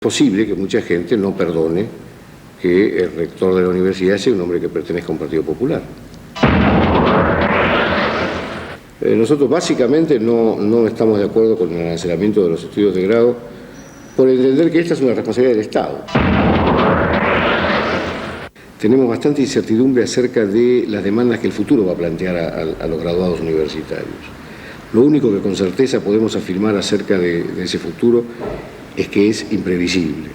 posible que mucha gente no perdone que el rector de la universidad sea un hombre que pertenezca a un partido popular. Nosotros básicamente no estamos de acuerdo con el arancelamiento de los estudios de grado por entender que esta es una responsabilidad del Estado. Tenemos bastante incertidumbre acerca de las demandas que el futuro va a plantear a los graduados universitarios. Lo único que con certeza podemos afirmar acerca de ese futuro es que es imprevisible.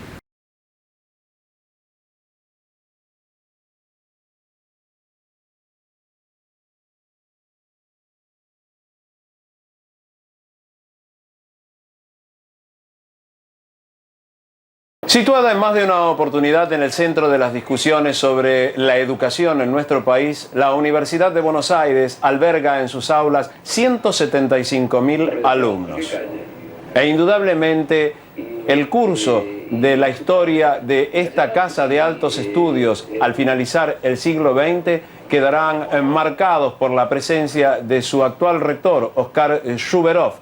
Situada en más de una oportunidad en el centro de las discusiones sobre la educación en nuestro país, la Universidad de Buenos Aires alberga en sus aulas 175.000 alumnos. E indudablemente el curso de la historia de esta casa de altos estudios al finalizar el siglo XX quedarán marcados por la presencia de su actual rector, Oscar Shuberov,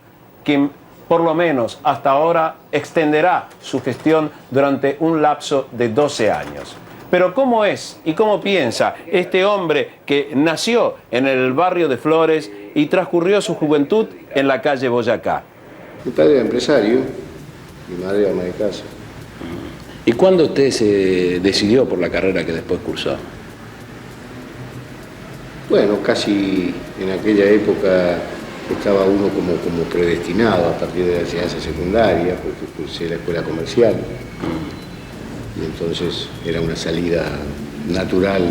quien por lo menos hasta ahora extenderá su gestión durante un lapso de 12 años. Pero ¿cómo es y cómo piensa este hombre que nació en el barrio de Flores y transcurrió su juventud en la calle Boyacá? Mi padre era empresario, mi madre era ama de casa. ¿Y cuándo usted se decidió por la carrera que después cursó? Bueno, casi en aquella época estaba uno como predestinado a partir de la enseñanza secundaria, porque cursé la escuela comercial, y entonces era una salida natural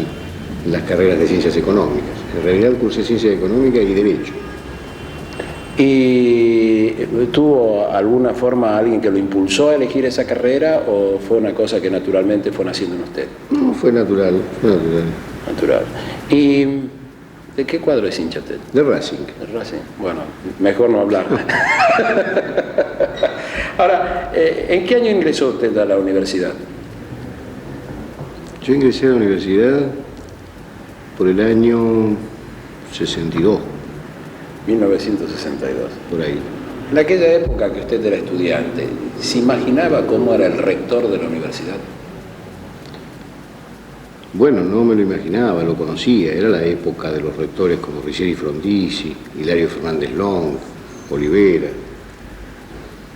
en las carreras de ciencias económicas. En realidad cursé ciencias económicas y derecho. ¿Y tuvo alguna forma alguien que lo impulsó a elegir esa carrera o fue una cosa que naturalmente fue naciendo en usted? No, fue natural, fue natural. Natural. ¿Y de qué cuadro es hincha usted? De Racing. De Racing. Bueno, mejor no hablar. Ahora, ¿en qué año ingresó usted a la universidad? Yo ingresé a la universidad por el año 62. 1962. Por ahí. En aquella época que usted era estudiante, ¿se imaginaba cómo era el rector de la universidad? Bueno, no me lo imaginaba, lo conocía. Era la época de los rectores como Riccieri Frondizi, Hilario Fernández Long, Olivera.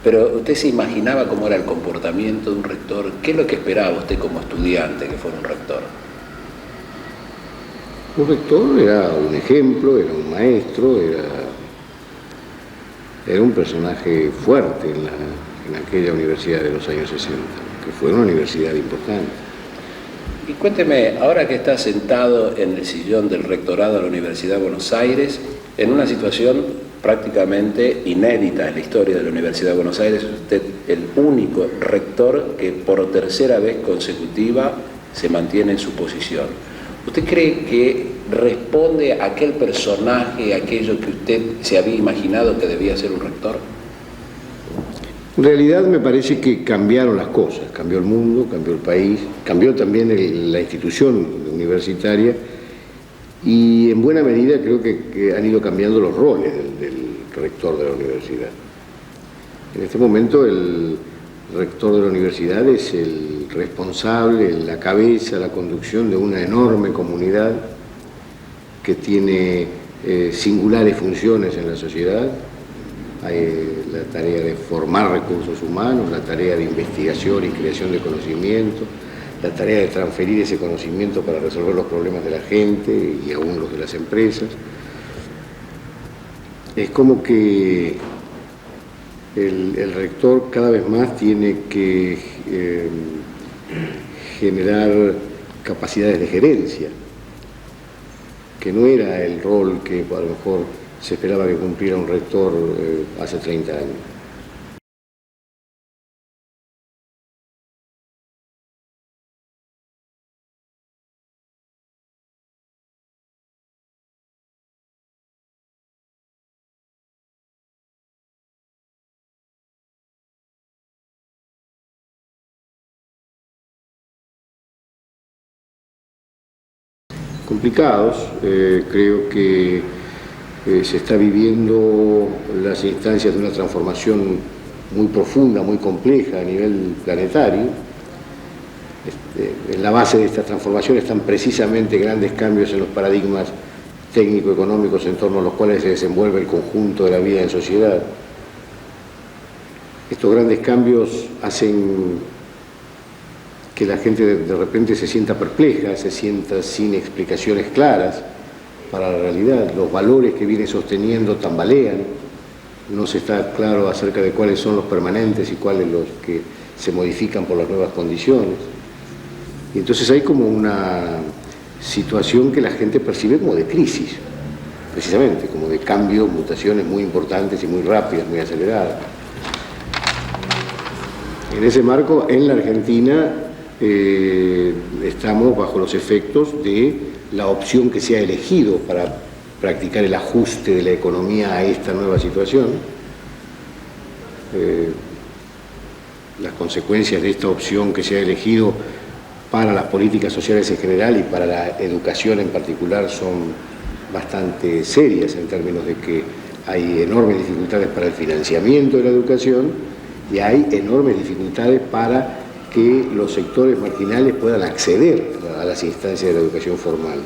Pero usted se imaginaba cómo era el comportamiento de un rector. ¿Qué es lo que esperaba usted como estudiante que fuera un rector? Un rector era un ejemplo, era un maestro, era un personaje fuerte en aquella universidad de los años 60, que fue una universidad importante. Y cuénteme, ahora que está sentado en el sillón del rectorado de la Universidad de Buenos Aires, en una situación prácticamente inédita en la historia de la Universidad de Buenos Aires, usted el único rector que por tercera vez consecutiva se mantiene en su posición. ¿Usted cree que responde a aquel personaje, aquello que usted se había imaginado que debía ser un rector? En realidad me parece que cambiaron las cosas, cambió el mundo, cambió el país, cambió también la institución universitaria y en buena medida creo que han ido cambiando los roles del rector de la universidad. En este momento el rector de la universidad es el responsable, la cabeza, la conducción de una enorme comunidad que tiene singulares funciones en la sociedad. Hay la tarea de formar recursos humanos, la tarea de investigación y creación de conocimiento, la tarea de transferir ese conocimiento para resolver los problemas de la gente y aún los de las empresas. Es como que el rector cada vez más tiene que generar capacidades de gerencia, que no era el rol que a lo mejor se esperaba que cumpliera un rector hace 30 años. Complicados, creo que se está viviendo las instancias de una transformación muy profunda, muy compleja a nivel planetario. En la base de esta transformación están precisamente grandes cambios en los paradigmas técnico-económicos en torno a los cuales se desenvuelve el conjunto de la vida en sociedad. Estos grandes cambios hacen que la gente de repente se sienta perpleja, se sienta sin explicaciones claras para la realidad. Los valores que viene sosteniendo tambalean, no se está claro acerca de cuáles son los permanentes y cuáles los que se modifican por las nuevas condiciones. Y entonces hay como una situación que la gente percibe como de crisis, precisamente, como de cambios, mutaciones muy importantes y muy rápidas, muy aceleradas. En ese marco, en la Argentina, estamos bajo los efectos de la opción que se ha elegido para practicar el ajuste de la economía a esta nueva situación. Las consecuencias de esta opción que se ha elegido para las políticas sociales en general y para la educación en particular son bastante serias en términos de que hay enormes dificultades para el financiamiento de la educación y hay enormes dificultades para que los sectores marginales puedan acceder a las instancias de la educación formal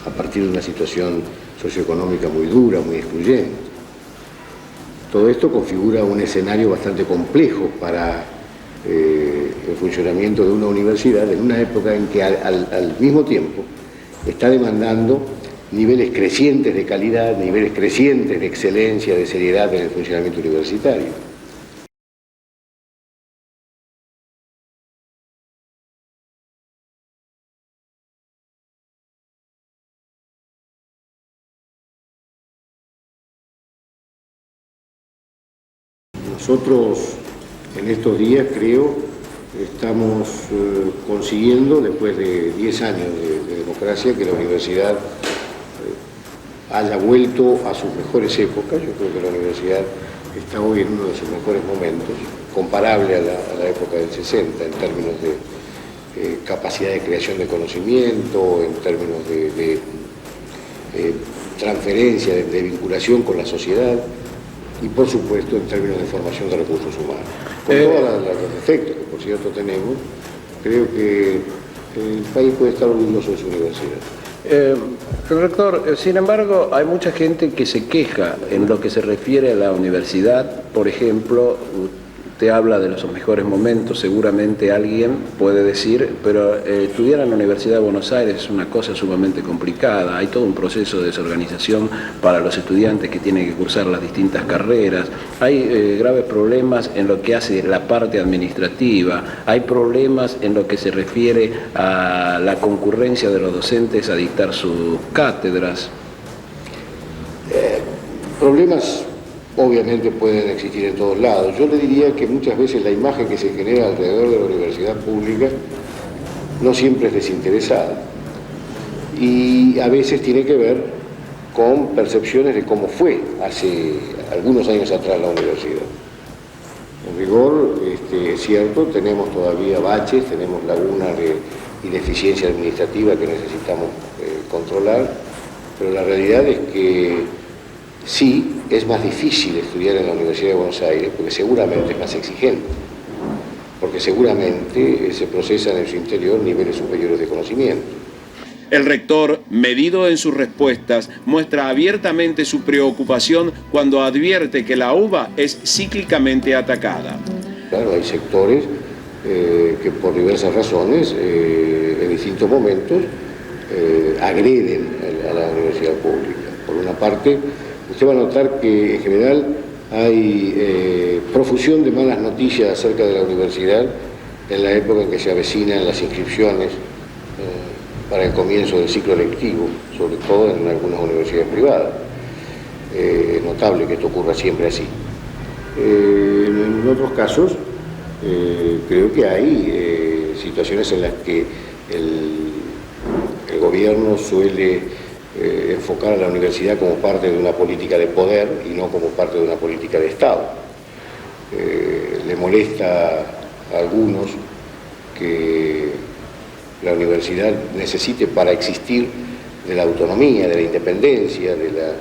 a partir de una situación socioeconómica muy dura, muy excluyente. Todo esto configura un escenario bastante complejo para el funcionamiento de una universidad en una época en que al mismo tiempo está demandando niveles crecientes de calidad, niveles crecientes de excelencia, de seriedad en el funcionamiento universitario. Nosotros en estos días, creo, estamos consiguiendo, después de 10 años de democracia, que la universidad haya vuelto a sus mejores épocas. Yo creo que la universidad está hoy en uno de sus mejores momentos, comparable a la época del 60, en términos de capacidad de creación de conocimiento, en términos de transferencia, de vinculación con la sociedad, y por supuesto en términos de formación de recursos humanos. Con todos los defectos que por cierto tenemos, creo que el país puede estar orgulloso de su universidad. Rector, sin embargo, hay mucha gente que se queja en lo que se refiere a la universidad. Por ejemplo, usted habla de los mejores momentos, seguramente alguien puede decir, pero estudiar en la Universidad de Buenos Aires es una cosa sumamente complicada, hay todo un proceso de desorganización para los estudiantes que tienen que cursar las distintas carreras, hay graves problemas en lo que hace la parte administrativa, hay problemas en lo que se refiere a la concurrencia de los docentes a dictar sus cátedras. Problemas obviamente pueden existir en todos lados. Yo le diría que muchas veces la imagen que se genera alrededor de la universidad pública no siempre es desinteresada y a veces tiene que ver con percepciones de cómo fue hace algunos años atrás la universidad. En rigor, es cierto, tenemos todavía baches, tenemos lagunas de ineficiencia administrativa que necesitamos controlar, pero la realidad es que sí, es más difícil estudiar en la Universidad de Buenos Aires porque seguramente es más exigente, porque seguramente se procesan en su interior niveles superiores de conocimiento. El rector, medido en sus respuestas, muestra abiertamente su preocupación cuando advierte que la UBA es cíclicamente atacada. Claro, hay sectores que por diversas razones, en distintos momentos, agreden a la universidad pública. Por una parte, usted va a notar que en general hay profusión de malas noticias acerca de la universidad en la época en que se avecinan las inscripciones para el comienzo del ciclo lectivo, sobre todo en algunas universidades privadas. Es notable que esto ocurra siempre así. En otros casos, creo que hay situaciones en las que el gobierno suele enfocar a la universidad como parte de una política de poder y no como parte de una política de Estado. Le molesta a algunos que la universidad necesite para existir de la autonomía, de la independencia, de la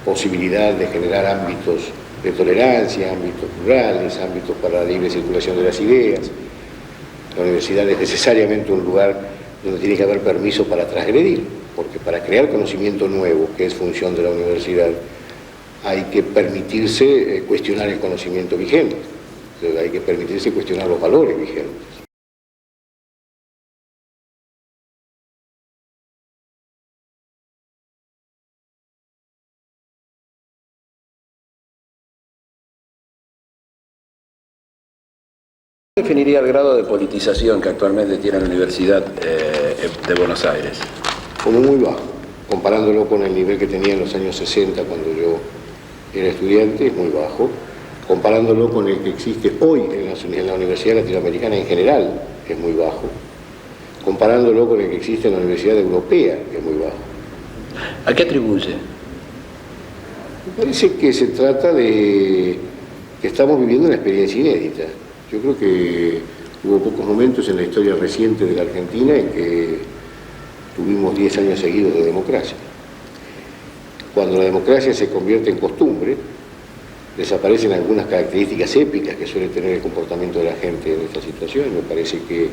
posibilidad de generar ámbitos de tolerancia, ámbitos rurales, ámbitos para la libre circulación de las ideas. La universidad es necesariamente un lugar donde tiene que haber permiso para transgredir, porque para crear conocimiento nuevo, que es función de la universidad, hay que permitirse cuestionar el conocimiento vigente, hay que permitirse cuestionar los valores vigentes. ¿Cómo definiría el grado de politización que actualmente tiene la Universidad de Buenos Aires? Como muy bajo, comparándolo con el nivel que tenía en los años 60 cuando yo era estudiante, es muy bajo. Comparándolo con el que existe hoy en la Universidad Latinoamericana en general, es muy bajo. Comparándolo con el que existe en la Universidad Europea, es muy bajo. ¿A qué atribuye? Me parece que se trata de que estamos viviendo una experiencia inédita. Yo creo que hubo pocos momentos en la historia reciente de la Argentina en que tuvimos 10 años seguidos de democracia. Cuando la democracia se convierte en costumbre, desaparecen algunas características épicas que suele tener el comportamiento de la gente en esta situación. Me parece que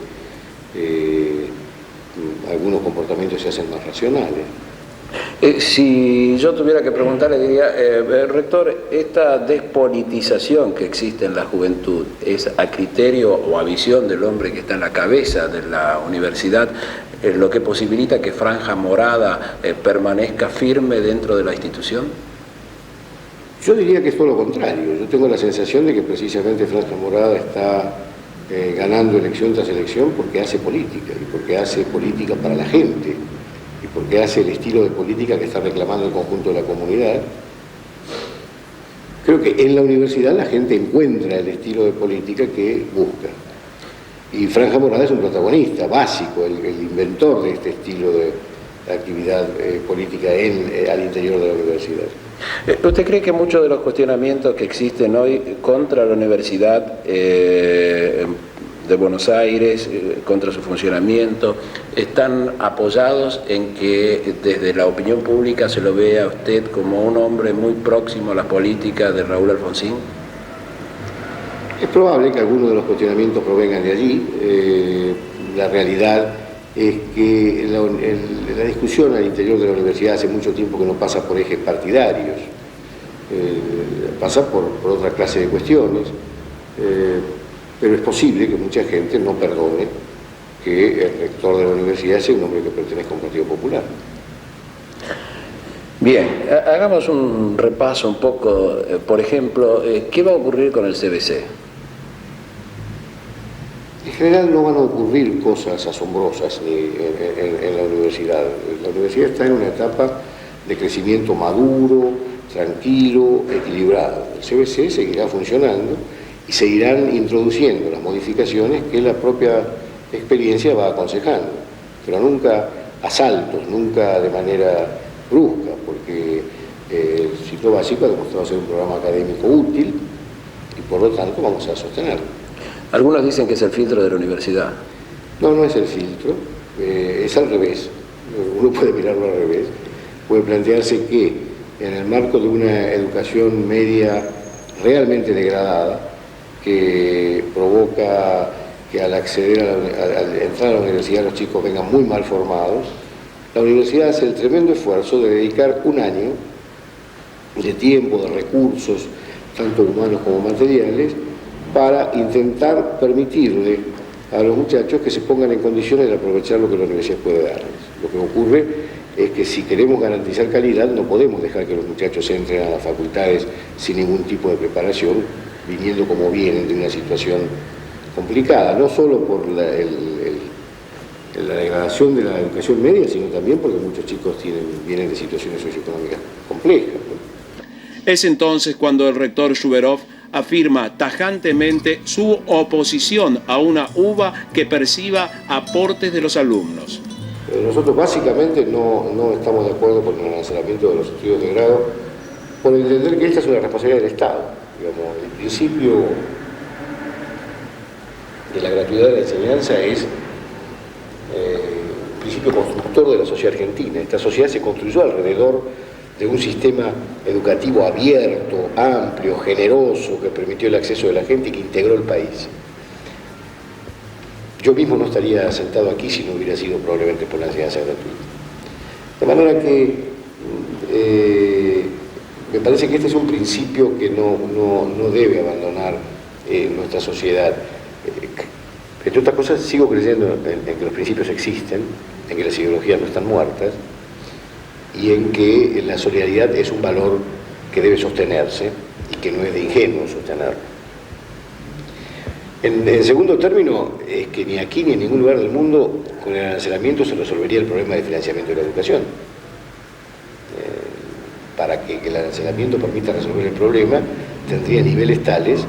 algunos comportamientos se hacen más racionales. Si yo tuviera que preguntarle, diría, rector, esta despolitización que existe en la juventud, ¿es a criterio o a visión del hombre que está en la cabeza de la universidad lo que posibilita que Franja Morada permanezca firme dentro de la institución? Yo diría que es todo lo contrario. Yo tengo la sensación de que precisamente Franja Morada está ganando elección tras elección porque hace política, y porque hace política para la gente, y porque hace el estilo de política que está reclamando el conjunto de la comunidad. Creo que en la universidad la gente encuentra el estilo de política que busca. Y Franja Morada es un protagonista básico, el inventor de este estilo de actividad política al interior de la universidad. ¿Usted cree que muchos de los cuestionamientos que existen hoy contra la Universidad de Buenos Aires, contra su funcionamiento, están apoyados en que desde la opinión pública se lo vea a usted como un hombre muy próximo a las políticas de Raúl Alfonsín? Es probable que algunos de los cuestionamientos provengan de allí. La realidad es que la discusión al interior de la universidad hace mucho tiempo que no pasa por ejes partidarios, pasa por otra clase de cuestiones, pero es posible que mucha gente no perdone que el rector de la universidad sea un hombre que pertenezca a un partido popular. Bien, hagamos un repaso un poco, por ejemplo, ¿qué va a ocurrir con el CBC? En general no van a ocurrir cosas asombrosas en la universidad. La universidad está en una etapa de crecimiento maduro, tranquilo, equilibrado. El CBC seguirá funcionando y seguirán introduciendo las modificaciones que la propia experiencia va aconsejando, pero nunca a saltos, nunca de manera brusca, porque el ciclo básico ha demostrado ser un programa académico útil y por lo tanto vamos a sostenerlo. Algunos dicen que es el filtro de la universidad. No, no es el filtro, es al revés. Uno puede mirarlo al revés. Puede plantearse que en el marco de una educación media realmente degradada, que provoca que al acceder al entrar a la universidad los chicos vengan muy mal formados, la universidad hace el tremendo esfuerzo de dedicar un año de tiempo, de recursos, tanto humanos como materiales, para intentar permitirle a los muchachos que se pongan en condiciones de aprovechar lo que la universidad puede darles. Lo que ocurre es que si queremos garantizar calidad no podemos dejar que los muchachos entren a las facultades sin ningún tipo de preparación, viniendo como vienen de una situación complicada, no solo por la degradación de la educación media, sino también porque muchos chicos vienen de situaciones socioeconómicas complejas, ¿no? Es entonces cuando el rector Shuberov afirma tajantemente su oposición a una UBA que perciba aportes de los alumnos. Nosotros básicamente no estamos de acuerdo con el lanzamiento de los estudios de grado por entender que esta es una responsabilidad del Estado. Digamos, el principio de la gratuidad de la enseñanza es un principio constructor de la sociedad argentina. Esta sociedad se construyó alrededor de un sistema educativo abierto, amplio, generoso, que permitió el acceso de la gente y que integró el país. Yo mismo no estaría sentado aquí si no hubiera sido probablemente por la enseñanza gratuita. De manera que me parece que este es un principio que no debe abandonar nuestra sociedad. Entre otras cosas, sigo creyendo en que los principios existen, en que las ideologías no están muertas y en que la solidaridad es un valor que debe sostenerse y que no es de ingenuo sostenerlo. En segundo término, es que ni aquí ni en ningún lugar del mundo con el arancelamiento se resolvería el problema de financiamiento de la educación. Para que el arancelamiento permita resolver el problema, tendría niveles tales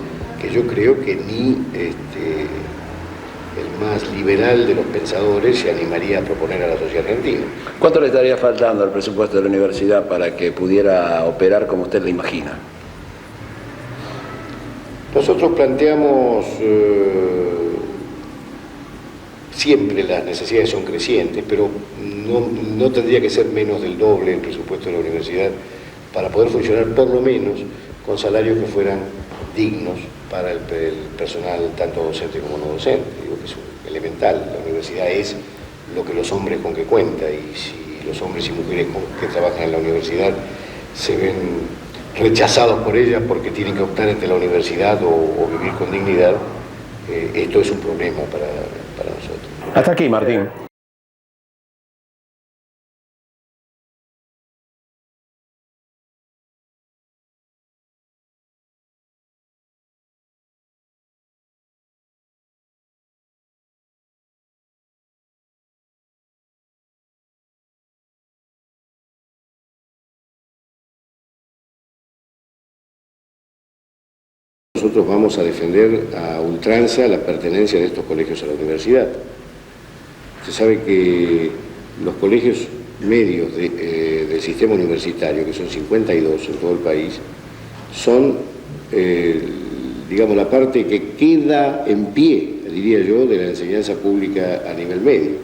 que yo creo que ni el más liberal de los pensadores se animaría a proponer a la sociedad argentina. ¿Cuánto le estaría faltando al presupuesto de la universidad para que pudiera operar como usted le imagina? Nosotros planteamos, siempre las necesidades son crecientes, pero no tendría que ser menos del doble el presupuesto de la universidad para poder funcionar por lo menos con salarios que fueran dignos para el personal tanto docente como no docente. Digo que es elemental, la universidad es lo que los hombres con que cuenta, y si los hombres y mujeres que trabajan en la universidad se ven rechazados por ella porque tienen que optar entre la universidad o vivir con dignidad, esto es un problema para nosotros. Hasta aquí, Martín. Nosotros vamos a defender a ultranza la pertenencia de estos colegios a la universidad. Se sabe que los colegios medios del sistema universitario, que son 52 en todo el país, son, digamos, la parte que queda en pie, diría yo, de la enseñanza pública a nivel medio.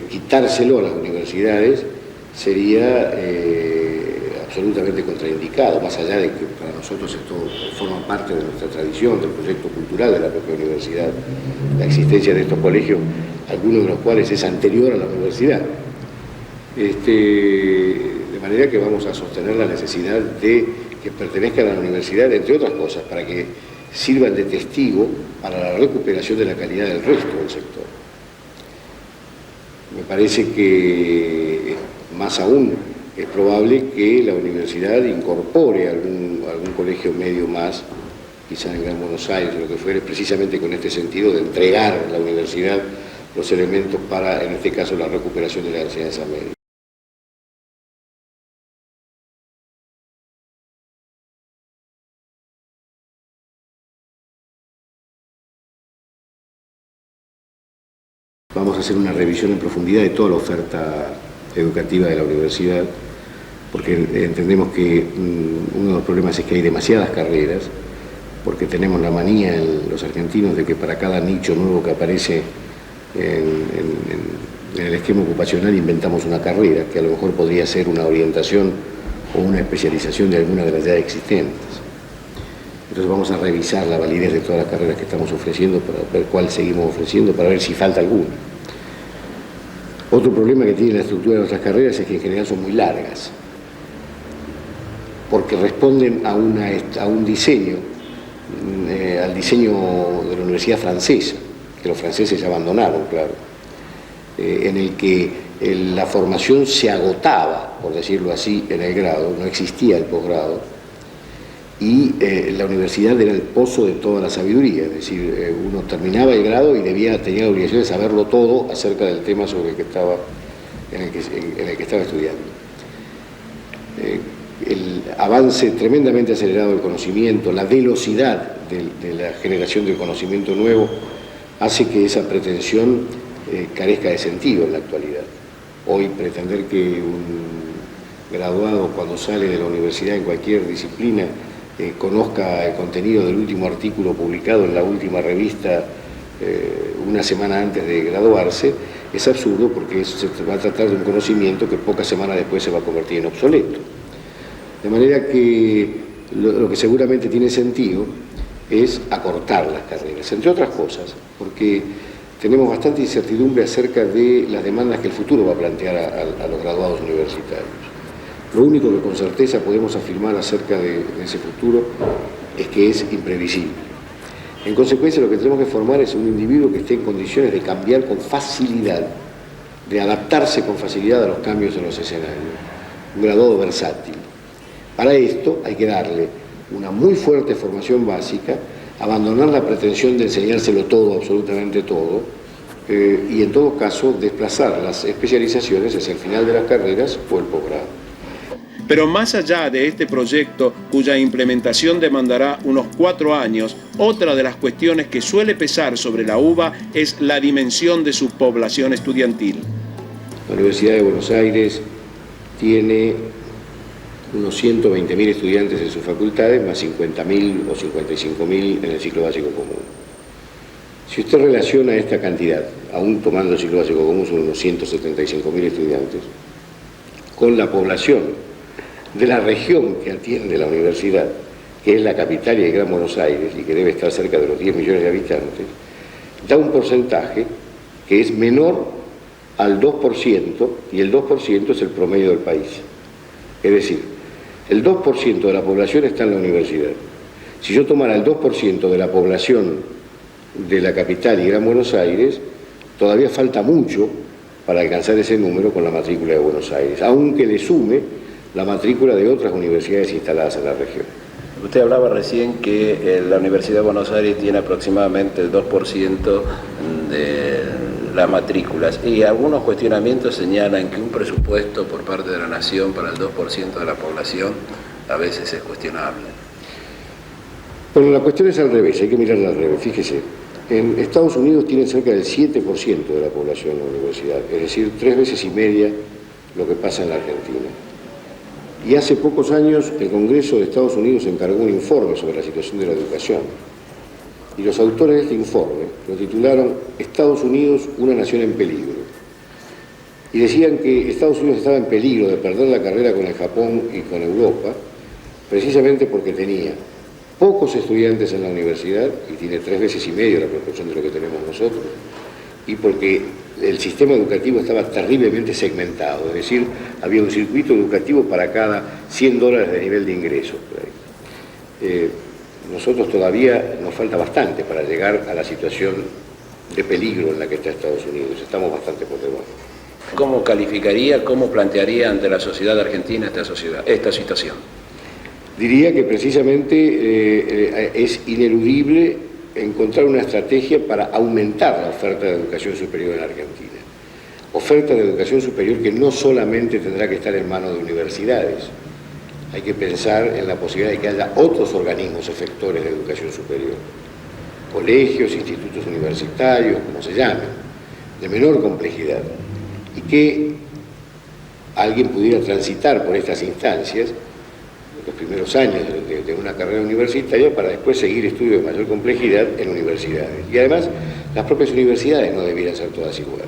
Quitárselo a las universidades sería absolutamente contraindicado, más allá de que para nosotros esto forma parte de nuestra tradición, del proyecto cultural de la propia universidad, la existencia de estos colegios, algunos de los cuales es anterior a la universidad. De manera que vamos a sostener la necesidad de que pertenezcan a la universidad, entre otras cosas, para que sirvan de testigo para la recuperación de la calidad del resto del sector. Me parece que, más aún, es probable que la universidad incorpore algún colegio medio más, quizás en Gran Buenos Aires o lo que fuere, precisamente con este sentido de entregar a la universidad los elementos para, en este caso, la recuperación de la enseñanza media. Vamos a hacer una revisión en profundidad de toda la oferta educativa de la universidad, porque entendemos que uno de los problemas es que hay demasiadas carreras, porque tenemos la manía en los argentinos de que para cada nicho nuevo que aparece en el esquema ocupacional inventamos una carrera, que a lo mejor podría ser una orientación o una especialización de alguna de las ya existentes. Entonces vamos a revisar la validez de todas las carreras que estamos ofreciendo para ver cuál seguimos ofreciendo, para ver si falta alguna. Otro problema que tiene la estructura de nuestras carreras es que en general son muy largas, porque responden a un diseño, al diseño de la universidad francesa, que los franceses ya abandonaron, claro, en el que la formación se agotaba, por decirlo así, en el grado, no existía el posgrado, y la universidad era el pozo de toda la sabiduría, es decir, uno terminaba el grado y tenía la obligación de saberlo todo acerca del tema sobre el que estaba, en el que estaba estudiando. El avance tremendamente acelerado del conocimiento, la velocidad de la generación del conocimiento nuevo, hace que esa pretensión carezca de sentido en la actualidad. Hoy pretender que un graduado, cuando sale de la universidad en cualquier disciplina, conozca el contenido del último artículo publicado en la última revista una semana antes de graduarse, es absurdo porque se va a tratar de un conocimiento que pocas semanas después se va a convertir en obsoleto. De manera que lo que seguramente tiene sentido es acortar las carreras, entre otras cosas, porque tenemos bastante incertidumbre acerca de las demandas que el futuro va a plantear a los graduados universitarios. Lo único que con certeza podemos afirmar acerca de ese futuro es que es imprevisible. En consecuencia, lo que tenemos que formar es un individuo que esté en condiciones de cambiar con facilidad, de adaptarse con facilidad a los cambios en los escenarios, un graduado versátil. Para esto hay que darle una muy fuerte formación básica, abandonar la pretensión de enseñárselo todo, absolutamente todo, y en todo caso desplazar las especializaciones hacia el final de las carreras o el posgrado. Pero más allá de este proyecto, cuya implementación demandará unos 4 años, otra de las cuestiones que suele pesar sobre la UBA es la dimensión de su población estudiantil. La Universidad de Buenos Aires tiene unos 120.000 estudiantes en sus facultades, más 50.000 o 55.000 en el ciclo básico común. Si usted relaciona esta cantidad, aún tomando el ciclo básico común, son unos 175.000 estudiantes, con la población de la región que atiende la universidad, que es la capital y el Gran Buenos Aires, y que debe estar cerca de los 10 millones de habitantes, da un porcentaje que es menor al 2%, y el 2% es el promedio del país. Es decir, el 2% de la población está en la universidad. Si yo tomara el 2% de la población de la capital y Gran Buenos Aires, todavía falta mucho para alcanzar ese número con la matrícula de Buenos Aires, aunque le sume la matrícula de otras universidades instaladas en la región. Usted hablaba recién que la Universidad de Buenos Aires tiene aproximadamente el 2% de las matrículas, y algunos cuestionamientos señalan que un presupuesto por parte de la Nación para el 2% de la población a veces es cuestionable. Bueno, la cuestión es al revés, hay que mirarla al revés. Fíjese, en Estados Unidos tienen cerca del 7% de la población en la universidad, es decir, 3 veces y media lo que pasa en la Argentina. Y hace pocos años el Congreso de Estados Unidos encargó un informe sobre la situación de la educación. Y los autores de este informe lo titularon Estados Unidos, una nación en peligro. Y decían que Estados Unidos estaba en peligro de perder la carrera con el Japón y con Europa, precisamente porque tenía pocos estudiantes en la universidad, y tiene 3 veces y medio la proporción de lo que tenemos nosotros, y porque el sistema educativo estaba terriblemente segmentado, es decir, había un circuito educativo para cada $100 de nivel de ingreso. Nosotros todavía nos falta bastante para llegar a la situación de peligro en la que está Estados Unidos, estamos bastante por debajo. ¿Cómo calificaría, cómo plantearía ante la sociedad argentina esta situación? Diría que precisamente es ineludible encontrar una estrategia para aumentar la oferta de educación superior en la Argentina. Oferta de educación superior que no solamente tendrá que estar en manos de universidades. Hay que pensar en la posibilidad de que haya otros organismos efectores de educación superior. Colegios, institutos universitarios, como se llamen, de menor complejidad. Y que alguien pudiera transitar por estas instancias los primeros años de una carrera universitaria para después seguir estudios de mayor complejidad en universidades. Y además, las propias universidades no debieran ser todas iguales.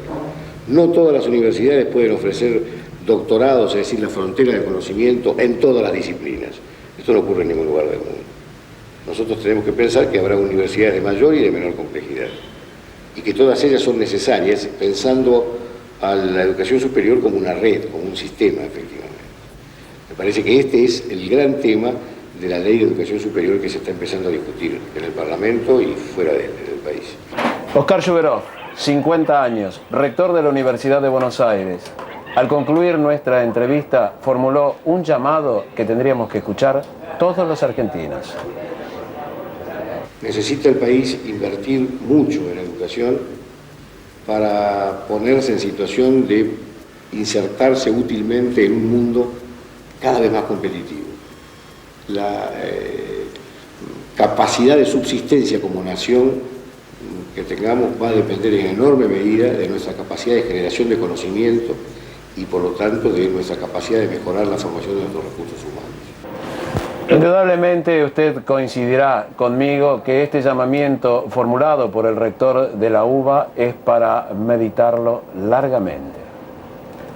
No todas las universidades pueden ofrecer doctorados, es decir, la frontera del conocimiento en todas las disciplinas. Esto no ocurre en ningún lugar del mundo. Nosotros tenemos que pensar que habrá universidades de mayor y de menor complejidad, y que todas ellas son necesarias, pensando a la educación superior como una red, como un sistema, efectivamente. Me parece que este es el gran tema de la ley de educación superior que se está empezando a discutir en el Parlamento y fuera del país. Oscar Shuberov, 50 años, rector de la Universidad de Buenos Aires. Al concluir nuestra entrevista, formuló un llamado que tendríamos que escuchar todos los argentinos. Necesita el país invertir mucho en educación para ponerse en situación de insertarse útilmente en un mundo cada vez más competitivo. La capacidad de subsistencia como nación que tengamos va a depender en enorme medida de nuestra capacidad de generación de conocimiento y por lo tanto de nuestra capacidad de mejorar la formación de nuestros recursos humanos. Indudablemente usted coincidirá conmigo que este llamamiento formulado por el rector de la UBA es para meditarlo largamente.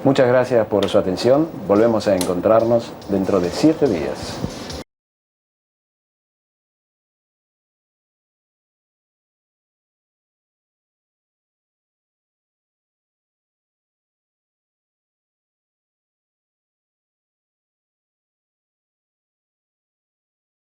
Muchas gracias por su atención. Volvemos a encontrarnos dentro de 7 días.